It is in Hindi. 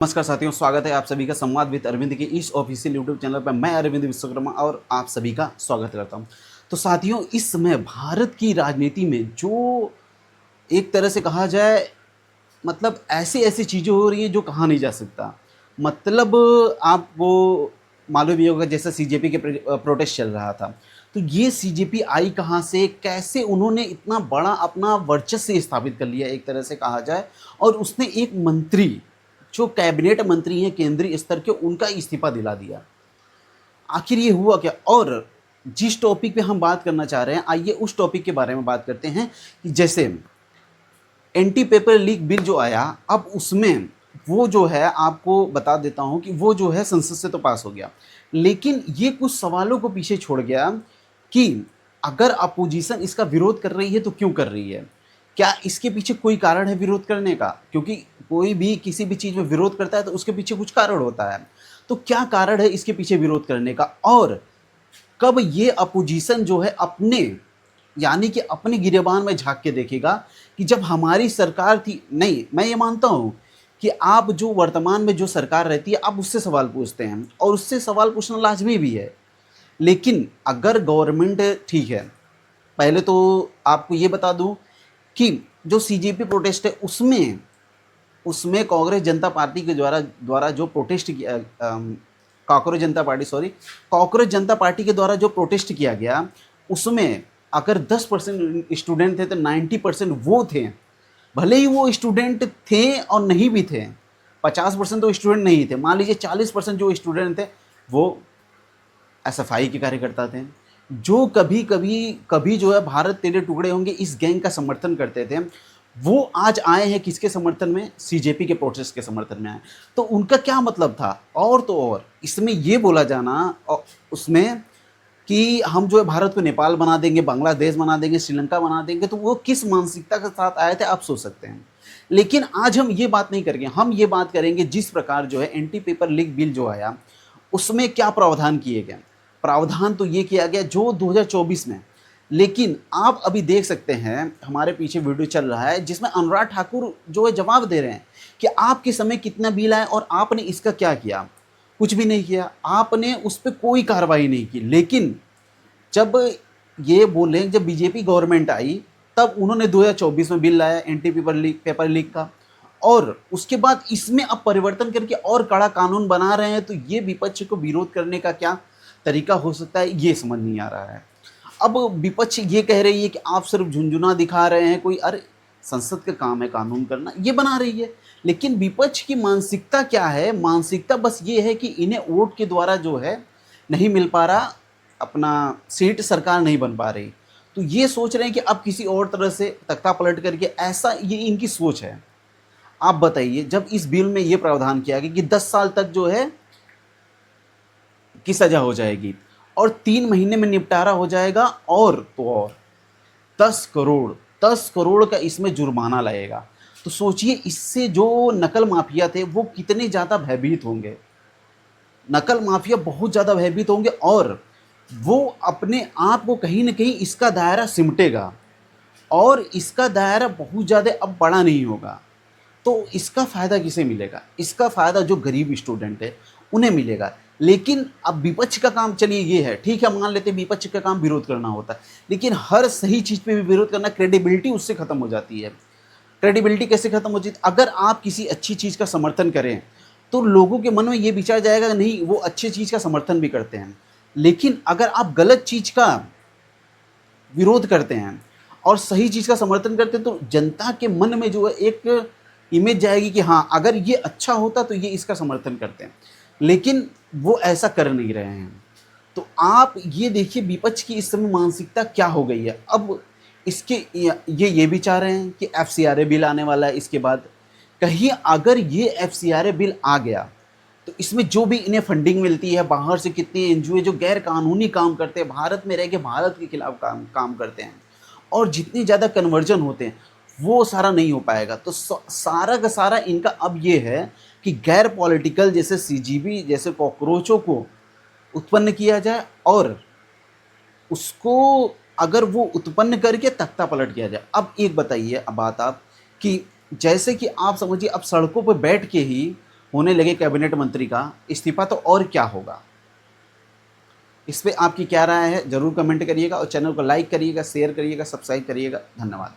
नमस्कार साथियों, स्वागत है आप सभी का संवाद विद अरविंद के इस ऑफिशियल यूट्यूब चैनल पर। मैं अरविंद विश्वकर्मा और आप सभी का स्वागत करता हूं। तो साथियों, इस समय भारत की राजनीति में जो एक तरह से कहा जाए, मतलब ऐसी ऐसी चीज़ें हो रही हैं जो कहा नहीं जा सकता। मतलब आपको मालूम ही होगा, जैसे सीजेपी के प्रोटेस्ट चल रहा था, तो ये सीजेपी आई कहाँ से, कैसे उन्होंने इतना बड़ा अपना वर्चस्व स्थापित कर लिया एक तरह से कहा जाए। और उसने एक मंत्री, जो कैबिनेट मंत्री हैं केंद्रीय स्तर के, उनका इस्तीफा दिला दिया। आखिर ये हुआ क्या? और जिस टॉपिक पे हम बात करना चाह रहे हैं, आइए उस टॉपिक के बारे में बात करते हैं कि जैसे एंटी पेपर लीक बिल जो आया, अब उसमें वो जो है, आपको बता देता हूं कि वो जो है संसद से तो पास हो गया, लेकिन ये कुछ सवालों को पीछे छोड़ गया कि अगर अपोजिशन इसका विरोध कर रही है तो क्यों कर रही है। क्या इसके पीछे कोई कारण है विरोध करने का? क्योंकि कोई भी किसी भी चीज़ में विरोध करता है तो उसके पीछे कुछ कारण होता है। तो क्या कारण है इसके पीछे विरोध करने का? और कब ये अपोजिशन जो है अपने, यानी कि अपने गिरेबान में झांक के देखेगा कि जब हमारी सरकार थी। नहीं, मैं ये मानता हूं कि आप जो वर्तमान में जो सरकार रहती है, आप उससे सवाल पूछते हैं और उससे सवाल पूछना लाजमी भी है। लेकिन अगर गवर्नमेंट ठीक है, पहले तो आपको ये बता दूं कि जो सीजेपी प्रोटेस्ट है, उसमें उसमें कांग्रेस जनता पार्टी के द्वारा द्वारा जो प्रोटेस्ट किया, कॉकरोच जनता पार्टी के द्वारा जो प्रोटेस्ट किया गया, उसमें अगर 10% स्टूडेंट थे तो 90% वो थे। भले ही वो स्टूडेंट थे और नहीं भी थे, 50% तो स्टूडेंट नहीं थे, मान लीजिए 40% जो स्टूडेंट थे वो एसएफआई के कार्यकर्ता थे, जो कभी कभी कभी जो है भारत तेरे टुकड़े होंगे इस गैंग का समर्थन करते थे। वो आज आए हैं किसके समर्थन में? सीजेपी के प्रोटेस्ट के समर्थन में आए। तो उनका क्या मतलब था? और तो और इसमें ये बोला जाना उसमें कि हम जो है भारत को नेपाल बना देंगे, बांग्लादेश बना देंगे, श्रीलंका बना देंगे, तो वो किस मानसिकता के साथ आए थे आप सोच सकते हैं। लेकिन आज हम ये बात नहीं करेंगे, हम ये बात करेंगे जिस प्रकार जो है एंटी पेपर लीक बिल जो आया, उसमें क्या प्रावधान किए गए। प्रावधान तो ये किया गया जो 2024 में, लेकिन आप अभी देख सकते हैं हमारे पीछे वीडियो चल रहा है जिसमें अनुराग ठाकुर जो है जवाब दे रहे हैं कि आपके समय कितना बिल आया और आपने इसका क्या किया। कुछ भी नहीं किया, आपने उस पर कोई कार्रवाई नहीं की। लेकिन जब ये बोले, जब बीजेपी गवर्नमेंट आई, तब उन्होंने 2024 में बिल लाया एंटी पेपर लीक का, और उसके बाद इसमें अब परिवर्तन करके और कड़ा कानून बना रहे हैं। तो ये विपक्ष को विरोध करने का क्या तरीका हो सकता है, ये समझ नहीं आ रहा है। अब विपक्ष ये कह रही है कि आप सिर्फ झुंझुना दिखा रहे हैं, कोई अरे संसद का काम है कानून करना, ये बना रही है। लेकिन विपक्ष की मानसिकता क्या है? मानसिकता बस ये है कि इन्हें वोट के द्वारा जो है नहीं मिल पा रहा, अपना सीट सरकार नहीं बन पा रही, तो ये सोच रहे हैं कि अब किसी और तरह से तख्ता पलट करके, ऐसा ये इनकी सोच है। आप बताइए, जब इस बिल में ये प्रावधान किया गया कि 10 साल तक जो है की सजा हो जाएगी और 3 महीने में निपटारा हो जाएगा, और तो और 10 करोड़ का इसमें जुर्माना लगेगा। तो सोचिए, इससे जो नकल माफिया थे वो कितने ज़्यादा भयभीत होंगे। नकल माफिया बहुत ज़्यादा भयभीत होंगे और वो अपने आप को कहीं ना कहीं इसका दायरा सिमटेगा, और इसका दायरा बहुत ज़्यादा अब बड़ा नहीं होगा। तो इसका फ़ायदा किसे मिलेगा? इसका फ़ायदा जो गरीब स्टूडेंट है उन्हें मिलेगा। लेकिन अब विपक्ष का काम, चलिए ये है, ठीक है, मान लेते हैं विपक्ष का काम विरोध करना होता है, लेकिन हर सही चीज़ पे भी विरोध करना, क्रेडिबिलिटी उससे ख़त्म हो जाती है। क्रेडिबिलिटी कैसे ख़त्म हो जाती है? अगर आप किसी अच्छी चीज़ का समर्थन करें तो लोगों के मन में ये विचार जाएगा कि नहीं, वो अच्छी चीज़ का समर्थन भी करते हैं। लेकिन अगर आप गलत चीज़ का विरोध करते हैं और सही चीज़ का समर्थन करते हैं, तो जनता के मन में जो है एक इमेज जाएगी कि हाँ, अगर ये अच्छा होता तो ये इसका समर्थन करते हैं। लेकिन वो ऐसा कर नहीं रहे हैं। तो आप ये देखिए विपक्ष की इस समय मानसिकता क्या हो गई है। अब इसके ये भी चाह रहे हैं कि एफसीआरए बिल आने वाला है इसके बाद। कहीं अगर ये एफसीआरए बिल आ गया तो इसमें जो भी इन्हें फंडिंग मिलती है, बाहर से कितने एनजीओ जो गैर कानूनी काम करते हैं, भारत में रह के भारत के खिलाफ काम करते हैं, और जितने ज़्यादा कन्वर्जन होते हैं, वो सारा नहीं हो पाएगा। तो सारा का सारा इनका अब ये है कि गैर पॉलिटिकल जैसे सीजीबी जैसे कॉकरोचों को उत्पन्न किया जाए, और उसको अगर वो उत्पन्न करके तख्ता पलट किया जाए। अब एक बताइए, अब बात आप कि जैसे कि आप समझिए, अब सड़कों पर बैठ के ही होने लगे कैबिनेट मंत्री का इस्तीफा तो और क्या होगा। इस पे आपकी क्या राय है ज़रूर कमेंट करिएगा और चैनल को लाइक करिएगा, शेयर करिएगा, सब्सक्राइब करिएगा। धन्यवाद।